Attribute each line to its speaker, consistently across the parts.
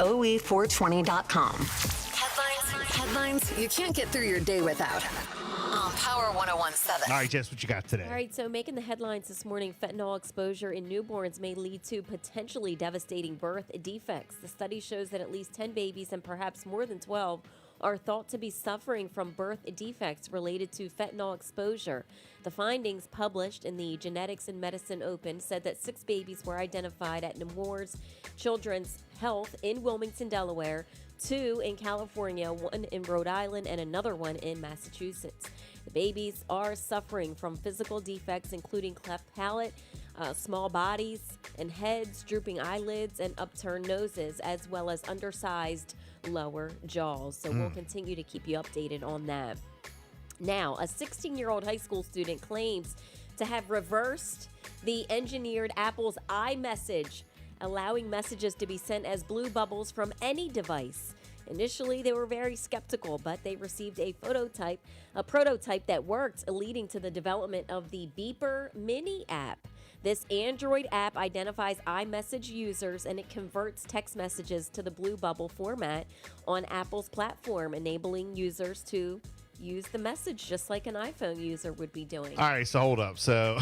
Speaker 1: OE420.com.
Speaker 2: Headlines you can't get through your day without. On Power 101.7.
Speaker 3: All right, Jess, what you got today?
Speaker 4: All right, so making the headlines this morning, fentanyl exposure in newborns may lead to potentially devastating birth defects. The study shows that at least 10 babies and perhaps more than 12 are thought to be suffering from birth defects related to fentanyl exposure. The findings published in the Genetics and Medicine Open said that 6 babies were identified at Nemours Children's Health in Wilmington, Delaware, 2 in California, 1 in Rhode Island, and another one in Massachusetts. The babies are suffering from physical defects, including cleft palate, small bodies and heads, drooping eyelids, and upturned noses, as well as undersized lower jaws. So we'll continue to keep you updated on that. Now, a 16-year-old high school student claims to have reversed the engineered Apple's iMessage, allowing messages to be sent as blue bubbles from any device. Initially, they were very skeptical, but they received a prototype that worked, leading to the development of the Beeper Mini app. This Android app identifies iMessage users, and it converts text messages to the blue bubble format on Apple's platform, enabling users to use the message just like an iPhone user would be doing.
Speaker 3: All right, so hold up. So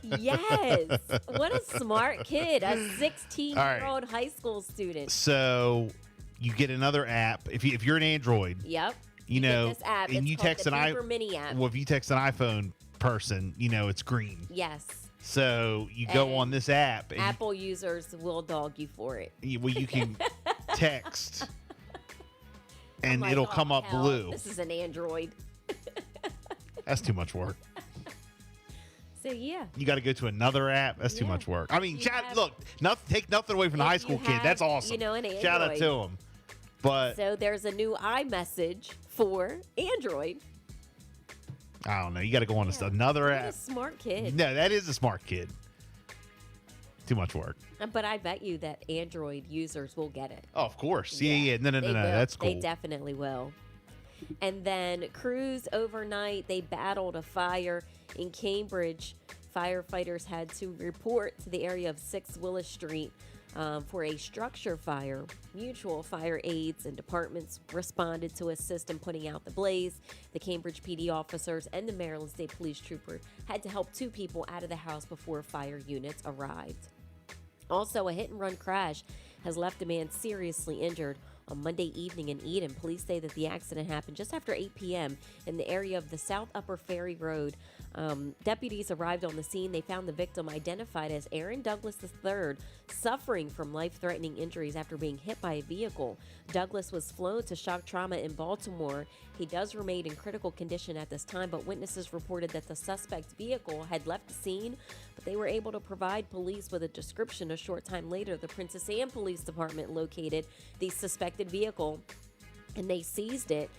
Speaker 4: yes, what a smart kid, a 16-year-old high school student.
Speaker 3: So you get another app if you're an Android.
Speaker 4: Yep.
Speaker 3: You know,
Speaker 4: this app,
Speaker 3: and
Speaker 4: it's
Speaker 3: you
Speaker 4: called
Speaker 3: text
Speaker 4: the
Speaker 3: an
Speaker 4: Beeper Mini app.
Speaker 3: Well, if you text an iPhone person, you know it's green.
Speaker 4: Yes.
Speaker 3: So you go on this app. And
Speaker 4: Apple users will dog you for it.
Speaker 3: you can text, and
Speaker 4: Like,
Speaker 3: it'll
Speaker 4: oh,
Speaker 3: come up
Speaker 4: hell,
Speaker 3: blue.
Speaker 4: This is an Android.
Speaker 3: That's too much work.
Speaker 4: So yeah.
Speaker 3: You got to go to another app. That's too
Speaker 4: Yeah.
Speaker 3: much work. I mean,
Speaker 4: You have-
Speaker 3: take nothing away from the
Speaker 4: If
Speaker 3: high
Speaker 4: you
Speaker 3: school kid.
Speaker 4: have,
Speaker 3: That's awesome.
Speaker 4: you know, an
Speaker 3: Shout out
Speaker 4: Android.
Speaker 3: to him. But
Speaker 4: So there's a new iMessage for Android.
Speaker 3: I don't know. You got to go on to another
Speaker 4: What a
Speaker 3: app.
Speaker 4: smart kid.
Speaker 3: No, that is a smart kid. Too much work.
Speaker 4: But I bet you that Android users will get it.
Speaker 3: Oh, of course. Yeah. No.
Speaker 4: They will.
Speaker 3: That's cool.
Speaker 4: They definitely will. And then crews overnight, they battled a fire in Cambridge. Firefighters had to report to the area of 6 Willis Street for a structure fire. Mutual fire aides and departments responded to assist in putting out the blaze. The Cambridge PD officers and the Maryland State Police trooper had to help 2 people out of the house before fire units arrived. Also, a hit-and-run crash has left a man seriously injured on Monday evening in Eden. Police say that the accident happened just after 8 p.m. in the area of the South Upper Ferry Road. Deputies arrived on the scene. They found the victim identified as Aaron Douglas III, suffering from life-threatening injuries after being hit by a vehicle. Douglas was flown to shock trauma in Baltimore. He does remain in critical condition at this time, but witnesses reported that the suspect's vehicle had left the scene, but they were able to provide police with a description. A short time later, the Princess Anne Police Department located the suspected vehicle and they seized it.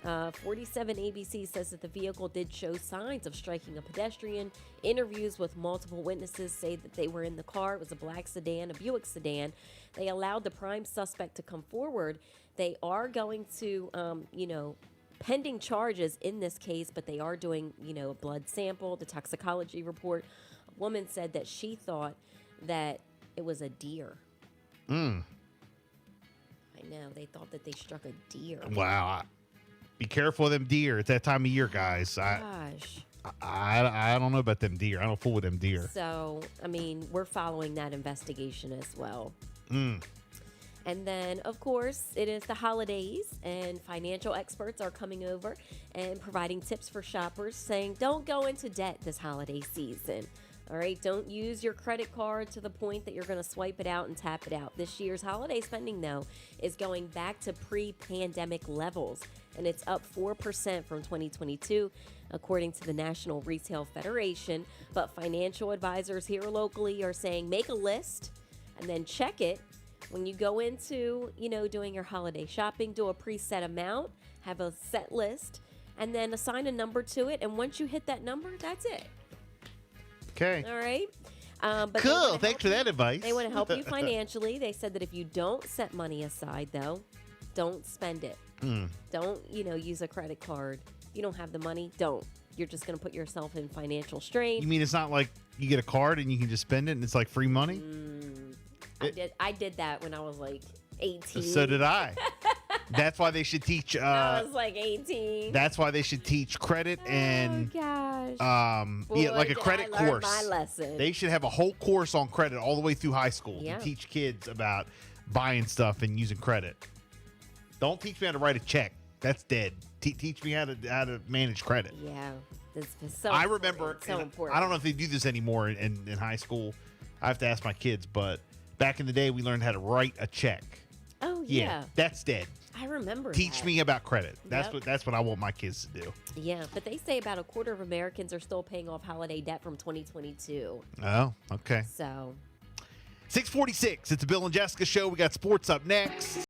Speaker 4: 47 ABC says that the vehicle did show signs of striking a pedestrian. Interviews with multiple witnesses say that they were in the car. It was a black sedan, a Buick sedan. They allowed the prime suspect to come forward. They are going to, pending charges in this case, but they are doing, a blood sample, the toxicology report. A woman said that she thought that it was a deer. I know. They thought that they struck a deer.
Speaker 3: Wow. Be careful of them deer. It's that time of year, guys.
Speaker 4: Gosh.
Speaker 3: I don't know about them deer. I don't fool with them deer.
Speaker 4: So, we're following that investigation as well. And then, of course, it is the holidays, and financial experts are coming over and providing tips for shoppers, saying don't go into debt this holiday season. All right, don't use your credit card to the point that you're going to swipe it out and tap it out. This year's holiday spending, though, is going back to pre-pandemic levels, and it's up 4% from 2022, according to the National Retail Federation. But financial advisors here locally are saying make a list and then check it. When you go into, doing your holiday shopping, do a preset amount, have a set list, and then assign a number to it. And once you hit that number, that's it.
Speaker 3: Okay.
Speaker 4: All right. But
Speaker 3: cool. Thanks for that advice.
Speaker 4: They want to help you financially. They said that if you don't set money aside, though, don't spend it. Don't, use a credit card. If you don't have the money, don't. You're just going to put yourself in financial strain.
Speaker 3: You mean it's not like you get a card and you can just spend it and it's like free money?
Speaker 4: I did that when I was like 18.
Speaker 3: So did I. That's why they should teach.
Speaker 4: I was like 18.
Speaker 3: That's why they should teach credit and
Speaker 4: gosh. Boy,
Speaker 3: like a
Speaker 4: did
Speaker 3: credit
Speaker 4: I learn
Speaker 3: course.
Speaker 4: my lesson.
Speaker 3: They should have a whole course on credit all the way through high school
Speaker 4: Yeah.
Speaker 3: to teach kids about buying stuff and using credit. Don't teach me how to write a check. That's dead. Teach me how to manage credit.
Speaker 4: Yeah. It's so
Speaker 3: I
Speaker 4: important.
Speaker 3: remember.
Speaker 4: So important.
Speaker 3: I don't know if they do this anymore in high school. I have to ask my kids, but back in the day, we learned how to write a check.
Speaker 4: Oh, yeah.
Speaker 3: That's dead.
Speaker 4: I remember
Speaker 3: Teach
Speaker 4: that.
Speaker 3: me about credit.
Speaker 4: Yep.
Speaker 3: That's what I want my kids to do.
Speaker 4: Yeah, but they say about a quarter of Americans are still paying off holiday debt from 2022.
Speaker 3: Oh, okay.
Speaker 4: So
Speaker 3: 6:46. It's the Bill and Jessica show. We got sports up next.